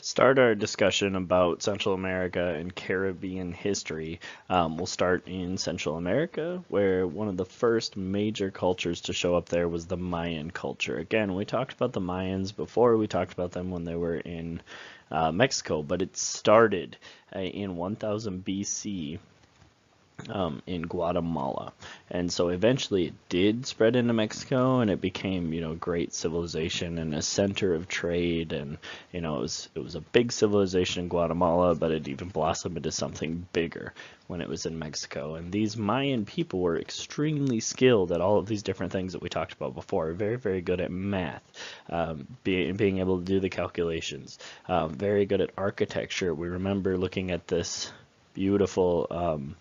start our discussion about Central America and Caribbean history, we'll start in Central America, where one of the first major cultures to show up there was the Mayan culture. Again, we talked about the Mayans before, we talked about them when they were in Mexico, but it started in 1000 BC in Guatemala. And so eventually it did spread into Mexico and it became, great civilization and a center of trade. And, it was a big civilization in Guatemala, but it even blossomed into something bigger when it was in Mexico. And these Mayan people were extremely skilled at all of these different things that we talked about before. Very, very good at math, being able to do the calculations, very good at architecture. We remember looking at this beautiful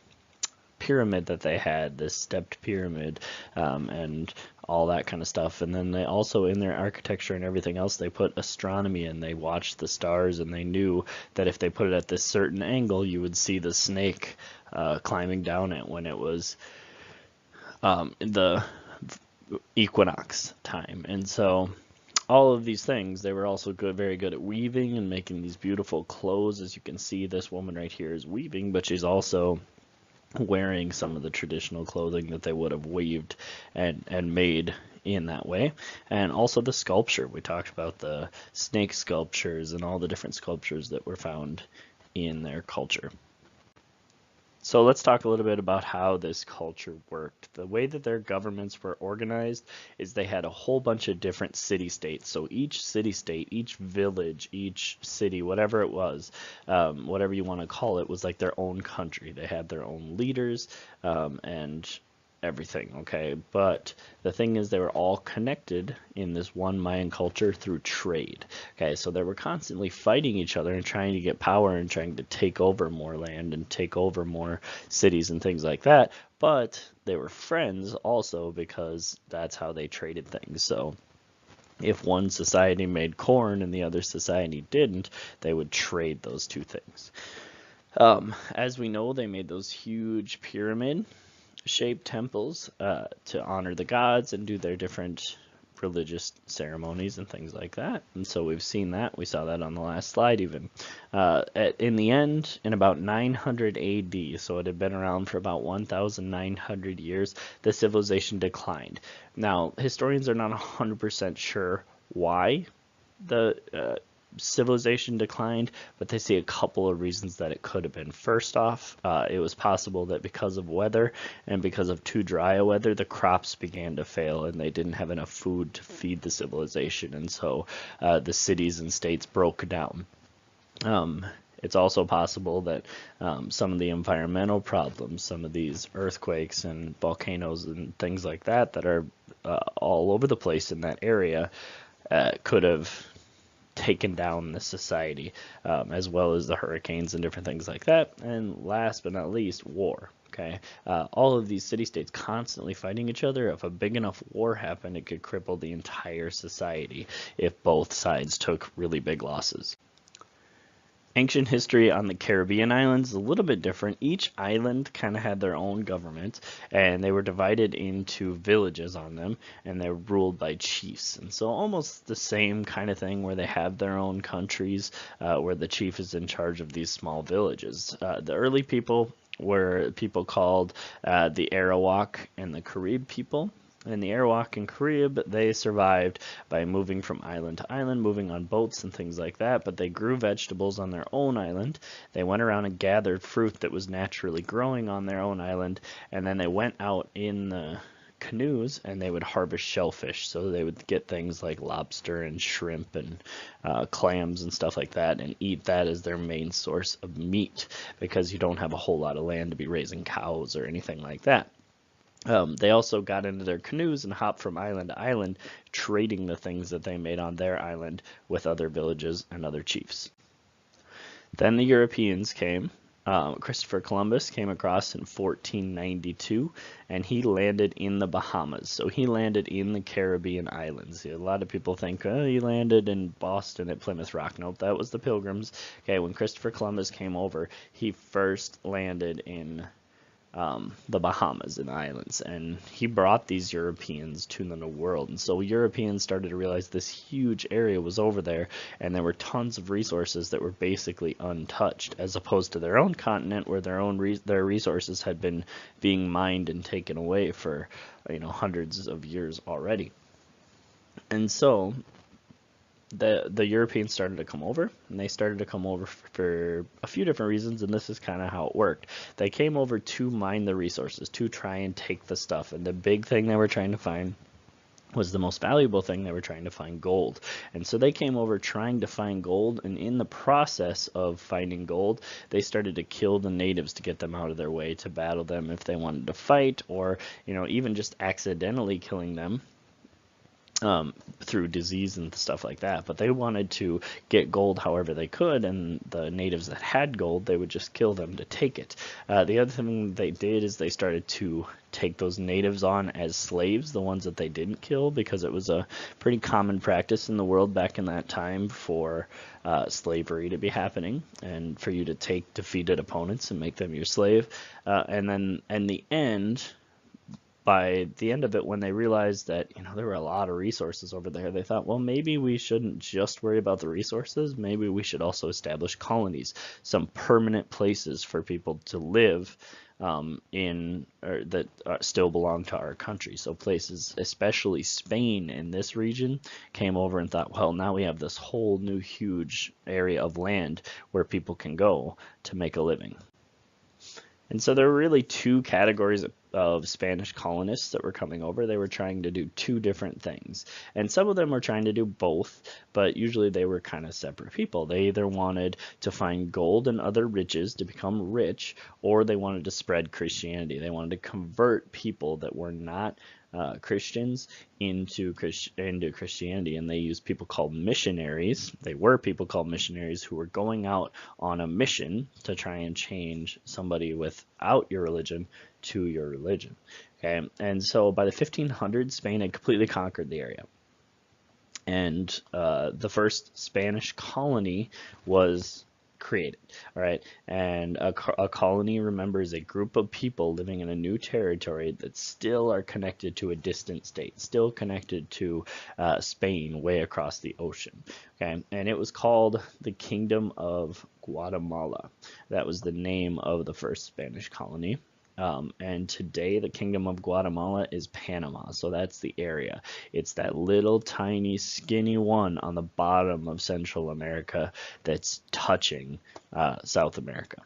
pyramid that they had, this stepped pyramid, and all that kind of stuff. And then they also, in their architecture and everything else, they put astronomy and they watched the stars, and they knew that if they put it at this certain angle, you would see the snake climbing down it when it was the equinox time. And so all of these things, they were also very good at weaving and making these beautiful clothes. As you can see, this woman right here is weaving, but she's also wearing some of the traditional clothing that they would have weaved and made in that way. And also the sculpture. We talked about the snake sculptures and all the different sculptures that were found in their culture. So let's talk a little bit about how this culture worked. The way that their governments were organized is they had a whole bunch of different city-states. So each city-state, each village, each city, whatever it was, whatever you want to call it, was like their own country. They had their own leaders and everything, okay? But the thing is, they were all connected in this one Mayan culture through trade, okay? So they were constantly fighting each other and trying to get power and trying to take over more land and take over more cities and things like that, but they were friends also because that's how they traded things. So if one society made corn and the other society didn't, they would trade those two things. As we know, they made those huge pyramid-shaped temples to honor the gods and do their different religious ceremonies and things like that. And so we've seen that. We saw that on the last slide even. In the end, in about 900 AD, so it had been around for about 1,900 years, the civilization declined. Now, historians are not 100% sure why the civilization declined, but they see a couple of reasons that it could have been. First off, it was possible that because of weather and because of too dry a weather, the crops began to fail and they didn't have enough food to feed the civilization, and so the cities and states broke down. It's also possible that some of the environmental problems, some of these earthquakes and volcanoes and things like that that are all over the place in that area could have taken down the society, as well as the hurricanes and different things like that. And last but not least, war. Okay, all of these city-states constantly fighting each other. If a big enough war happened, it could cripple the entire society if both sides took really big losses. Ancient history on the Caribbean islands is a little bit different. Each island kind of had their own government, and they were divided into villages on them, and they were ruled by chiefs. And so almost the same kind of thing where they have their own countries, where the chief is in charge of these small villages. The early people were people called the Arawak and the Carib people. And the Arawak and Carib, they survived by moving from island to island, moving on boats and things like that, but they grew vegetables on their own island. They went around and gathered fruit that was naturally growing on their own island, and then they went out in the canoes and they would harvest shellfish. So they would get things like lobster and shrimp and clams and stuff like that and eat that as their main source of meat, because you don't have a whole lot of land to be raising cows or anything like that. They also got into their canoes and hopped from island to island, trading the things that they made on their island with other villages and other chiefs. Then the Europeans came. Christopher Columbus came across in 1492, and he landed in the Bahamas. So he landed in the Caribbean islands. A lot of people think, oh, he landed in Boston at Plymouth Rock. Nope, that was the Pilgrims. Okay, when Christopher Columbus came over, he first landed in the Bahamas and the islands, and he brought these Europeans to the New World. And so Europeans started to realize this huge area was over there, and there were tons of resources that were basically untouched, as opposed to their own continent, where their resources had been being mined and taken away for hundreds of years already. And so the Europeans started to come over, and they started to come over for a few different reasons, and this is kind of how it worked. They came over to mine the resources, to try and take the stuff, and the big thing they were trying to find was the most valuable thing. They were trying to find gold. And so they came over trying to find gold, and in the process of finding gold, they started to kill the natives to get them out of their way, to battle them if they wanted to fight, or even just accidentally killing them through disease and stuff like that. But they wanted to get gold however they could, and the natives that had gold, they would just kill them to take it. The other thing they did is they started to take those natives on as slaves, the ones that they didn't kill, because it was a pretty common practice in the world back in that time for slavery to be happening, and for you to take defeated opponents and make them your slave. And then in the end, by the end of it, when they realized that there were a lot of resources over there, they thought, well, maybe we shouldn't just worry about the resources. Maybe we should also establish colonies, some permanent places for people to live that still belong to our country. So places, especially Spain in this region, came over and thought, well, now we have this whole new huge area of land where people can go to make a living. And so there were really two categories of Spanish colonists that were coming over. They were trying to do two different things. And some of them were trying to do both, but usually they were kind of separate people. They either wanted to find gold and other riches to become rich, or they wanted to spread Christianity. They wanted to convert people that were not Christians into Christianity, and they used people called missionaries. They were people called missionaries who were going out on a mission to try and change somebody without your religion to your religion. Okay, and so by the 1500s, Spain had completely conquered the area, and the first Spanish colony was created. All right, and a colony, remember, is a group of people living in a new territory that still are connected to a distant state, still connected to Spain way across the ocean. Okay, and it was called the Kingdom of Guatemala. That was the name of the first Spanish colony. And today the Kingdom of Guatemala is Panama, so that's the area. It's that little tiny skinny one on the bottom of Central America that's touching South America.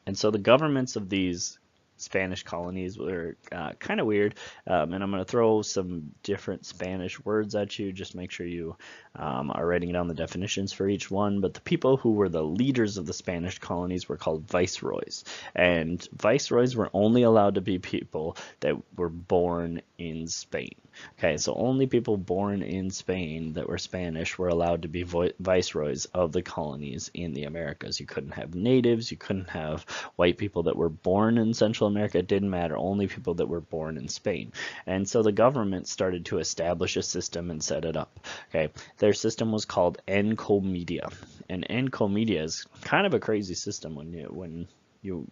And so the governments of these Spanish colonies were kind of weird, and I'm going to throw some different Spanish words at you. Just make sure you are writing down the definitions for each one. But the people who were the leaders of the Spanish colonies were called viceroys, and viceroys were only allowed to be people that were born in Spain. Okay, so only people born in Spain that were Spanish were allowed to be viceroys of the colonies in the Americas. You couldn't have natives, you couldn't have white people that were born in Central America. It didn't matter, only people that were born in Spain. And so the government started to establish a system and set it up. Okay, their system was called Encomienda, and Encomienda is kind of a crazy system when you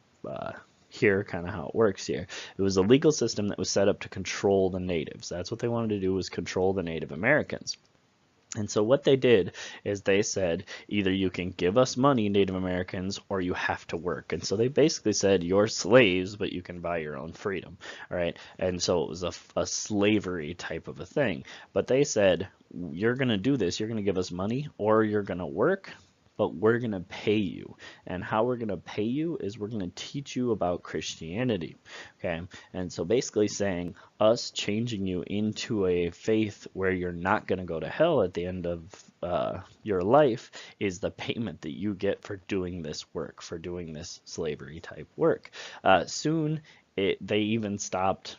hear kind of how it works here. It was a legal system that was set up to control the natives. That's what they wanted to do, was control the Native Americans. And so what they did is they said, either you can give us money, Native Americans, or you have to work. And so they basically said, you're slaves, but you can buy your own freedom. All right. And so it was a slavery type of a thing. But they said, you're going to do this. You're going to give us money, or you're going to work, but we're going to pay you. And how we're going to pay you is we're going to teach you about Christianity. Okay, and so basically saying, us changing you into a faith where you're not going to go to hell at the end of your life is the payment that you get for doing this work, for doing this slavery type work. Soon they even stopped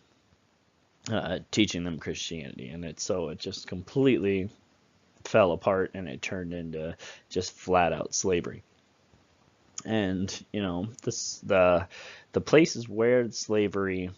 teaching them Christianity, and it just completely fell apart, and it turned into just flat out slavery. And the places where slavery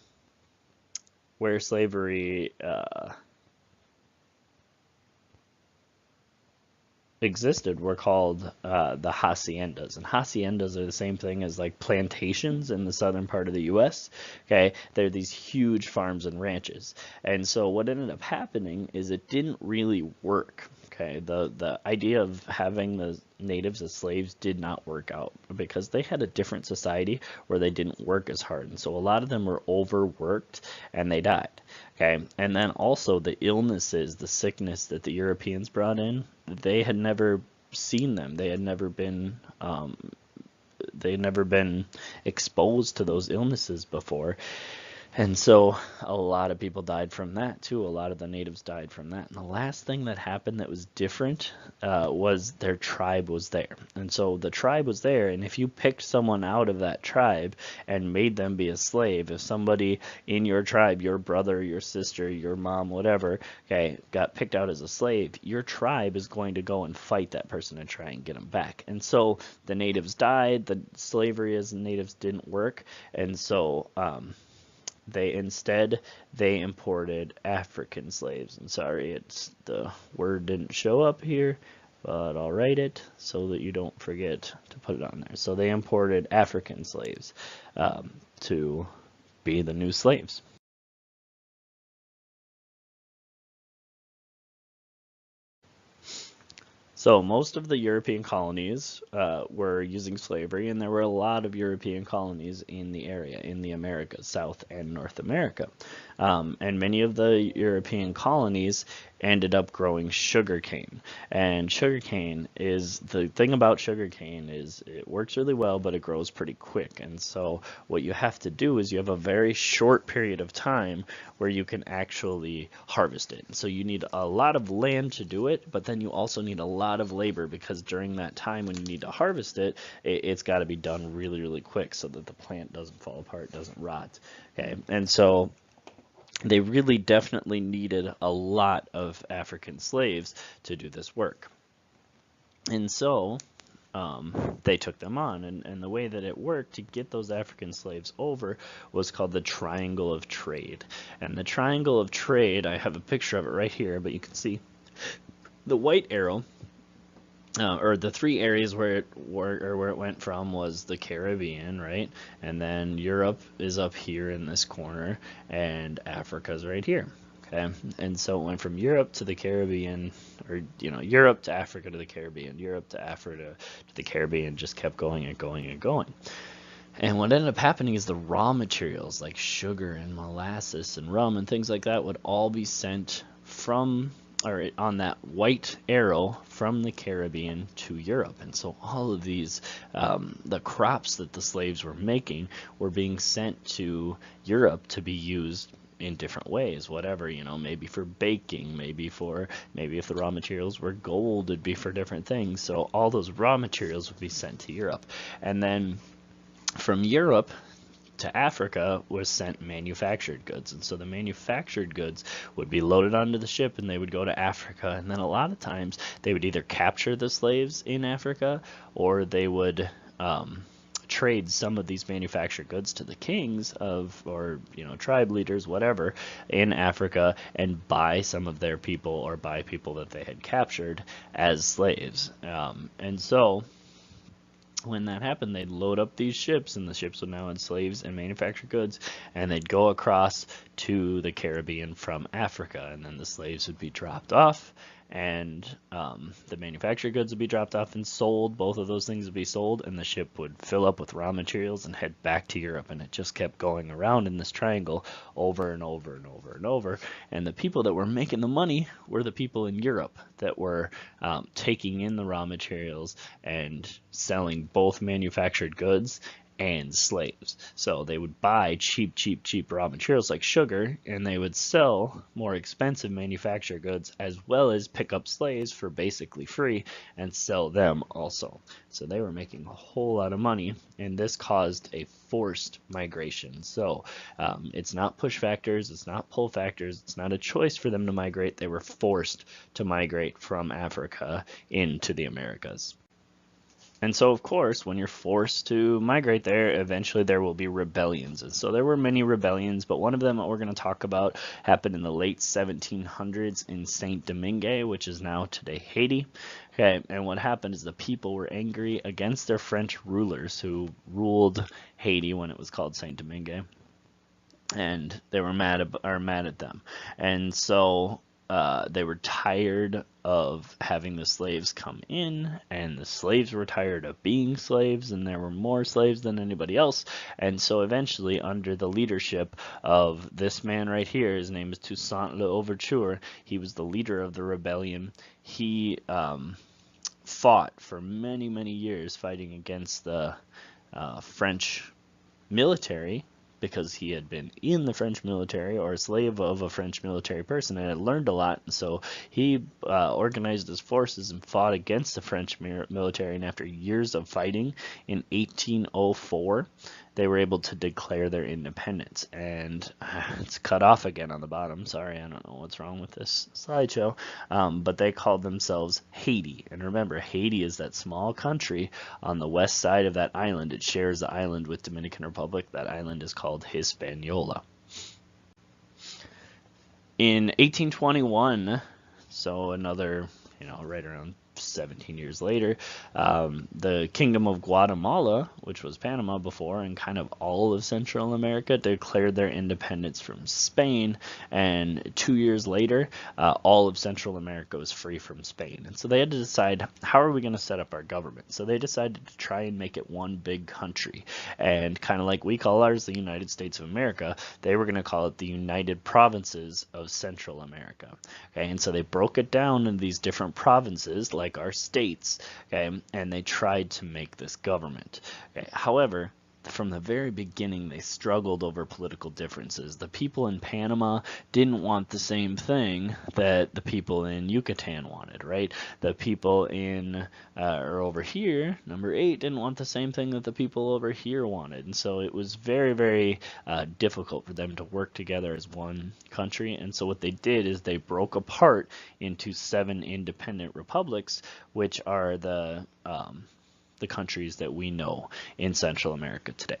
existed were called the haciendas, and haciendas are the same thing as like plantations in the southern part of the U.S. Okay, they're these huge farms and ranches, and so what ended up happening is it didn't really work. Okay, the idea of having the natives as slaves did not work out because they had a different society where they didn't work as hard, and so a lot of them were overworked and they died. Okay, and then also the illnesses, the sickness that the Europeans brought in, they had never seen them. They had never been exposed to those illnesses before. And so a lot of people died from that too. A lot of the natives died from that. And the last thing that happened that was different was their tribe was there. And so the tribe was there, and if you picked someone out of that tribe and made them be a slave, if somebody in your tribe, your brother, your sister, your mom, whatever, okay, got picked out as a slave, your tribe is going to go and fight that person and try and get them back. And so the natives died. The slavery as the natives didn't work. And so they imported African slaves. And sorry, the word didn't show up here, but I'll write it so that you don't forget to put it on there. So they imported African slaves to be the new slaves. So most of the European colonies were using slavery, and there were a lot of European colonies in the area, in the Americas, South and North America. And many of the European colonies ended up growing sugarcane. And sugarcane is, the thing about sugarcane is it works really well, but it grows pretty quick. And so what you have to do is you have a very short period of time where you can actually harvest it. So you need a lot of land to do it, but then you also need a lot of labor, because during that time when you need to harvest it, it's got to be done really, really quick so that the plant doesn't fall apart, doesn't rot. Okay, and so they really definitely needed a lot of African slaves to do this work. And so they took them on, and the way that it worked to get those African slaves over was called the Triangle of Trade. And the Triangle of Trade, I have a picture of it right here, but you can see the white arrow, or the three areas where it went from was the Caribbean, right? And then Europe is up here in this corner, and Africa's right here. Okay, and so it went from Europe to the Caribbean, or Europe to Africa to the Caribbean, Europe to Africa to the Caribbean, just kept going and going and going. And what ended up happening is the raw materials like sugar and molasses and rum and things like that would all be sent from, or on that white arrow, from the Caribbean to Europe. And so all of these, the crops that the slaves were making were being sent to Europe to be used in different ways, whatever, maybe for baking, maybe if the raw materials were gold, it'd be for different things. So all those raw materials would be sent to Europe. And then from Europe to Africa was sent manufactured goods. And so the manufactured goods would be loaded onto the ship, and they would go to Africa. And then a lot of times they would either capture the slaves in Africa, or they would trade some of these manufactured goods to the kings or tribe leaders, whatever, in Africa, and buy some of their people, or buy people that they had captured as slaves. And so when that happened, they'd load up these ships, and the ships would now have slaves and manufactured goods, and they'd go across to the Caribbean from Africa, and then the slaves would be dropped off, and the manufactured goods would be dropped off and sold. Both of those things would be sold, and the ship would fill up with raw materials and head back to Europe. And it just kept going around in this triangle over and over and over and over. And the people that were making the money were the people in Europe that were taking in the raw materials and selling both manufactured goods and slaves. So they would buy cheap raw materials like sugar, and they would sell more expensive manufactured goods, as well as pick up slaves for basically free and sell them also. So they were making a whole lot of money, and this caused a forced migration. So it's not push factors, it's not pull factors, it's not a choice for them to migrate. They were forced to migrate from Africa into the Americas. And so, of course, when you're forced to migrate there, eventually there will be rebellions. And so there were many rebellions, but one of them that we're going to talk about happened in the late 1700s in Saint Domingue, which is now today Haiti. Okay, and what happened is the people were angry against their French rulers who ruled Haiti when it was called Saint Domingue, and they were mad at them. And so they were tired of having the slaves come in, and the slaves were tired of being slaves, and there were more slaves than anybody else. And so eventually, under the leadership of this man right here, his name is Toussaint L'Ouverture, he was the leader of the rebellion. He fought for many, many years fighting against the French military, because he had been in the French military or a slave of a French military person and had learned a lot. And so he organized his forces and fought against the French military. And after years of fighting, in 1804, they were able to declare their independence. And it's cut off again on the bottom. Sorry, I don't know what's wrong with this slideshow. But they called themselves Haiti. And remember, Haiti is that small country on the west side of that island. It shares the island with Dominican Republic. That island is called Hispaniola. In 1821, so another, right around 17 years later, the Kingdom of Guatemala, which was Panama before, and kind of all of Central America, declared their independence from Spain. And 2 years later, all of Central America was free from Spain. And so they had to decide, how are we going to set up our government? So they decided to try and make it one big country. And kind of like we call ours the United States of America, they were going to call it the United Provinces of Central America. Okay, and so they broke it down into these different provinces, like our states, okay, and they tried to make this government. Okay. However, from the very beginning, they struggled over political differences. The people in Panama didn't want the same thing that the people in Yucatan wanted, right? The people in, or over here, number 8, didn't want the same thing that the people over here wanted. And so it was very, very difficult for them to work together as one country. And so what they did is they broke apart into 7 independent republics, which are the countries that we know in Central America today.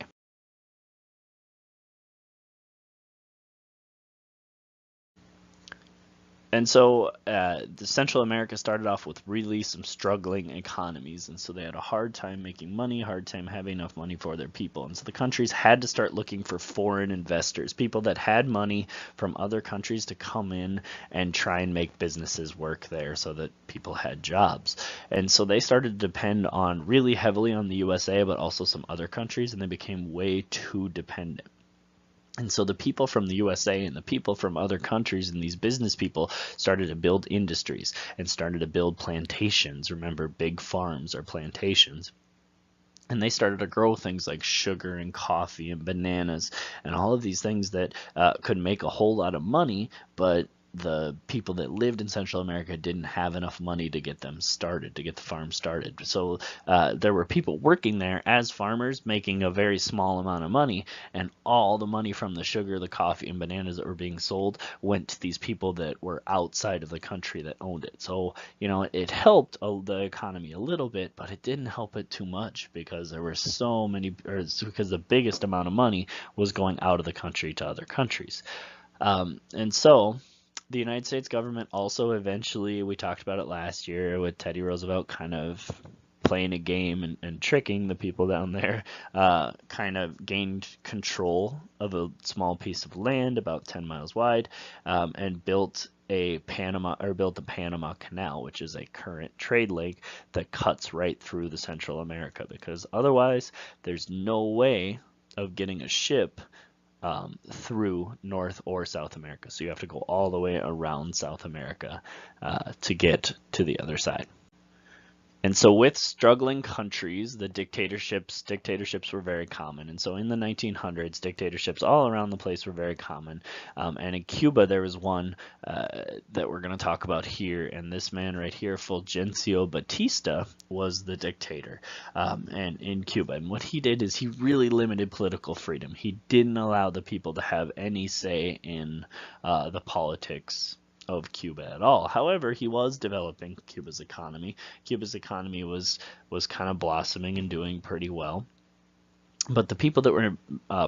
And so the Central America started off with really some struggling economies, and so they had a hard time making money, hard time having enough money for their people. And so the countries had to start looking for foreign investors, people that had money from other countries to come in and try and make businesses work there so that people had jobs. And so they started to depend on really heavily on the USA, but also some other countries, and they became way too dependent. And so the people from the USA and the people from other countries and these business people started to build industries and started to build plantations. Remember, big farms are plantations. And they started to grow things like sugar and coffee and bananas and all of these things that could make a whole lot of money, but the people that lived in Central America didn't have enough money to get them started, to get the farm started. So there were people working there as farmers making a very small amount of money, and all the money from the sugar, the coffee, and bananas that were being sold went to these people that were outside of the country that owned it. So, it helped the economy a little bit, but it didn't help it too much because there were so many, or because the biggest amount of money was going out of the country to other countries. And so the United States government also eventually, we talked about it last year with Teddy Roosevelt kind of playing a game and tricking the people down there, kind of gained control of a small piece of land about 10 miles wide, and built the Panama Canal, which is a current trade link that cuts right through the Central America, because otherwise there's no way of getting a ship through North or South America. So you have to go all the way around South America to get to the other side. And so with struggling countries, the dictatorships were very common. And so in the 1900s, dictatorships all around the place were very common. And in Cuba, there was one that we're going to talk about here. And this man right here, Fulgencio Batista, was the dictator and in Cuba. And what he did is he really limited political freedom. He didn't allow the people to have any say in the politics of Cuba at all. However, he was developing Cuba's economy. Cuba's economy was kind of blossoming and doing pretty well. But the people that were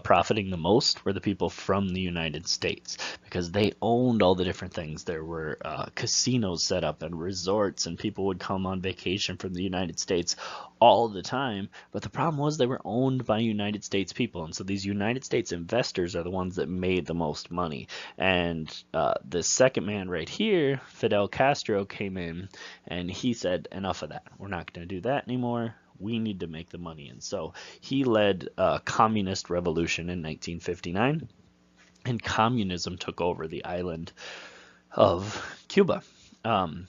profiting the most were the people from the United States, because they owned all the different things. There were casinos set up and resorts, and people would come on vacation from the United States all the time. But the problem was they were owned by United States people, and so these United States investors are the ones that made the most money. And the second man right here, Fidel Castro, came in and he said, enough of that. We're not going to do that anymore. We need to make the money. And so he led a communist revolution in 1959, and communism took over the island of Cuba. And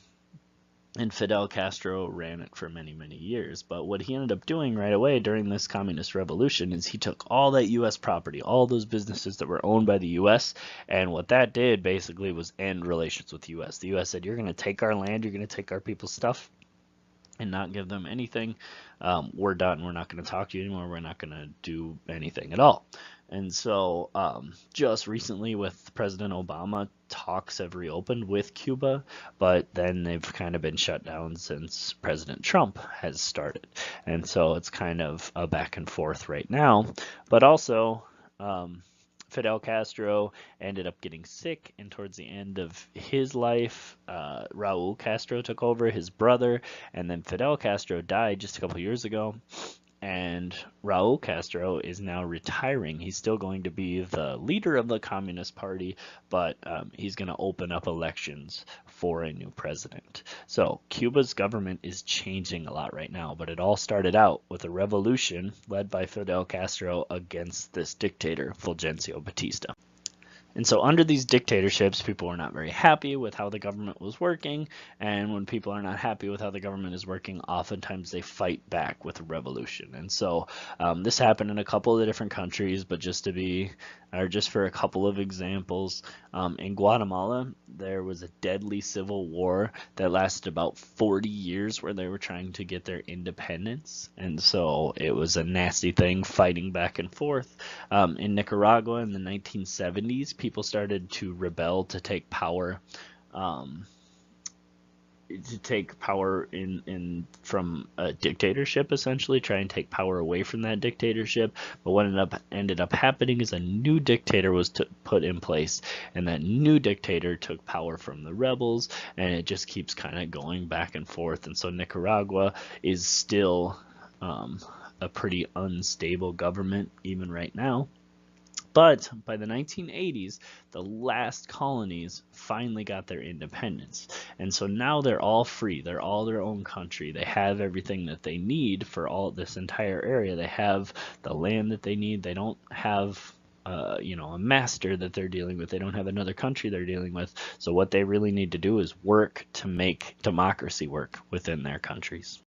Fidel Castro ran it for many, many years. But what he ended up doing right away during this communist revolution is he took all that U.S. property, all those businesses that were owned by the U.S., and what that did basically was end relations with the U.S. The U.S. said, you're going to take our land, you're going to take our people's stuff, and not give them anything. We're done. We're not going to talk to you anymore. We're not going to do anything at all. And so just recently with President Obama, talks have reopened with Cuba, but then they've kind of been shut down since President Trump has started. And so it's kind of a back and forth right now. But also, Fidel Castro ended up getting sick, and towards the end of his life, Raul Castro took over, his brother, and then Fidel Castro died just a couple years ago. And Raul Castro is now retiring. He's still going to be the leader of the Communist Party, but he's going to open up elections for a new president. So Cuba's government is changing a lot right now, but it all started out with a revolution led by Fidel Castro against this dictator, Fulgencio Batista. And so under these dictatorships, people were not very happy with how the government was working. And when people are not happy with how the government is working, oftentimes they fight back with a revolution. And so this happened in a couple of different countries, but just for a couple of examples, in Guatemala, there was a deadly civil war that lasted about 40 years where they were trying to get their independence. And so it was a nasty thing, fighting back and forth. In Nicaragua in the 1970s, people started to rebel to take power from a dictatorship, essentially try and take power away from that dictatorship. But what ended up happening is a new dictator was put in place, and that new dictator took power from the rebels, and it just keeps kind of going back and forth. And so Nicaragua is still a pretty unstable government even right now. But by the 1980s, the last colonies finally got their independence. And so now they're all free. They're all their own country. They have everything that they need for all this entire area. They have the land that they need. They don't have a master that they're dealing with. They don't have another country they're dealing with. So what they really need to do is work to make democracy work within their countries.